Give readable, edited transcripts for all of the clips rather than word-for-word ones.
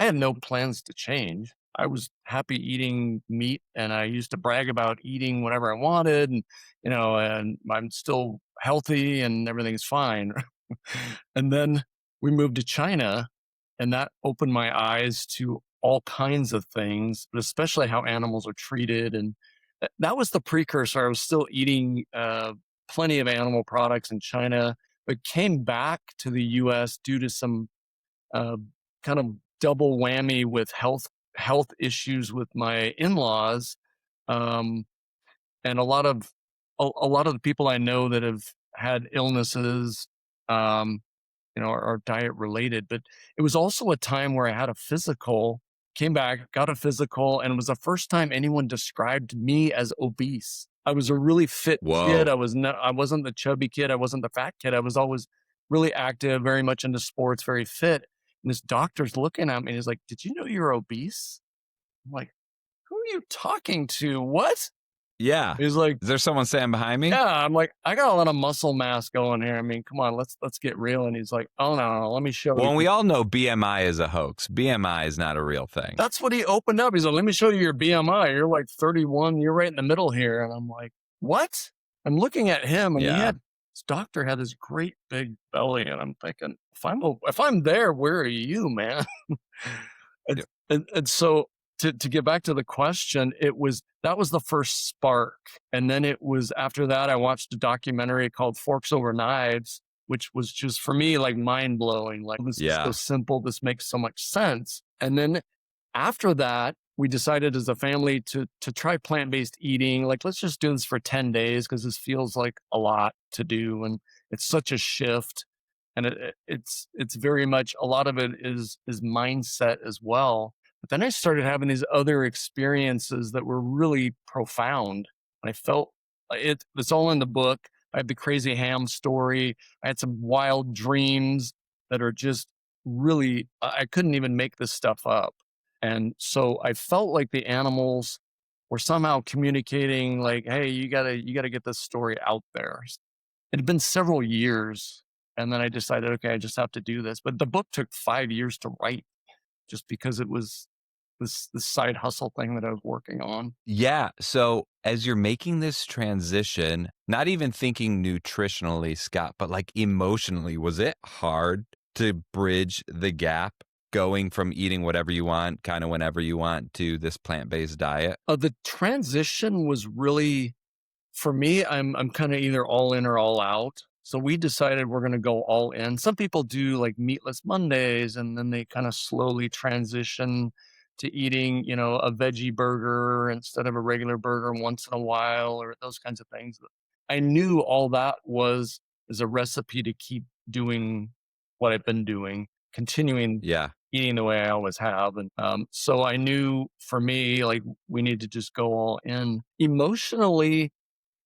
had no plans to change. I was happy eating meat, and I used to brag about eating whatever I wanted, and I'm still healthy and everything's fine. And then we moved to China, and that opened my eyes to all kinds of things, but especially how animals are treated. And that was the precursor. I was still eating plenty of animal products in China, but came back to the US due to some uh, kind of double whammy with health issues with my in-laws, um, and a lot of the people I know that have had illnesses, um, are diet related. But it was also a time where I had a physical, came back, got a physical, and it was the first time anyone described me as obese. I was a really fit kid. Whoa. I wasn't the chubby kid. I wasn't the fat kid. I was always really active, very much into sports, very fit. And this doctor's looking at me and he's like, "Did you know you're obese?" I'm like, "Who are you talking to? What?" Yeah. He's like, Is there someone standing behind me? "Yeah." I'm like, "I got a lot of muscle mass going here. I mean, come on, let's get real." And he's like, "Oh no, let me show Well, you." and we all know BMI is a hoax. BMI is not a real thing. That's what he opened up. He's like, "Let me show you your BMI. You're like 31. You're right in the middle here." And I'm like, "What?" I'm looking at him, and Yeah. this doctor had this great big belly, and I'm thinking, if I'm there, where are you, man? and, Yeah. and so to get back to the question, that was the first spark, and then it was after that I watched a documentary called Forks Over Knives, which was just for me like mind blowing. Like, this is so Yeah. simple. This makes so much sense. And then after that, we decided as a family to try plant-based eating. Like, let's just do this for 10 days because this feels like a lot to do. And it's such a shift. And it's very much, a lot of it is mindset as well. But then I started having these other experiences that were really profound. I felt it's all in the book. I have the crazy ham story. I had some wild dreams that are just really, I couldn't even make this stuff up. And so I felt like the animals were somehow communicating like, "Hey, you gotta get this story out there." It had been several years. And then I decided, okay, I just have to do this. But the book took 5 years to write just because it was this side hustle thing that I was working on. Yeah. So as you're making this transition, not even thinking nutritionally, Scott, but like emotionally, was it hard to bridge the gap going from eating whatever you want, kind of whenever you want, to this plant-based diet? The transition was really, for me, I'm kind of either all in or all out. So we decided we're going to go all in. Some people do like meatless Mondays, and then they kind of slowly transition to eating, a veggie burger instead of a regular burger once in a while, or those kinds of things. I knew all that is a recipe to keep doing what I've been doing, continuing Yeah. eating the way I always have. And so I knew for me, like, we need to just go all in. Emotionally,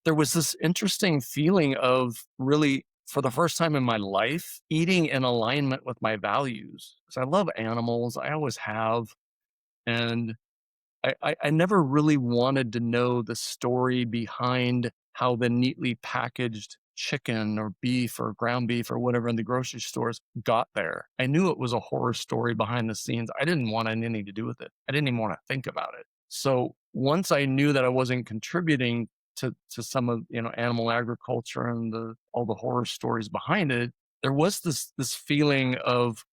there was this interesting feeling of really, for the first time in my life, eating in alignment with my values. Because I love animals, I always have. And I never really wanted to know the story behind how the neatly packaged chicken or beef or ground beef or whatever in the grocery stores got there. I knew it was a horror story behind the scenes. I didn't want anything to do with it. I didn't even want to think about it. So once I knew that I wasn't contributing to some of, animal agriculture and all the horror stories behind it, there was this feeling of,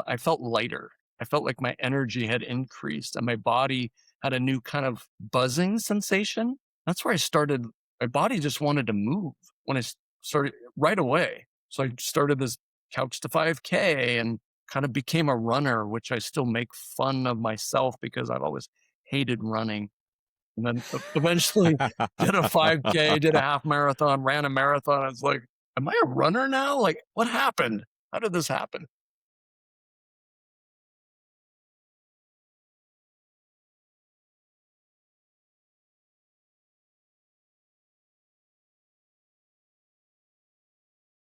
I felt lighter. I felt like my energy had increased and my body had a new kind of buzzing sensation. That's where I started. My body just wanted to move when I started right away. So I started this couch to 5K and kind of became a runner, which I still make fun of myself because I've always hated running. And then eventually did a 5K, did a half marathon, ran a marathon. I was like, am I a runner now? Like, what happened? How did this happen?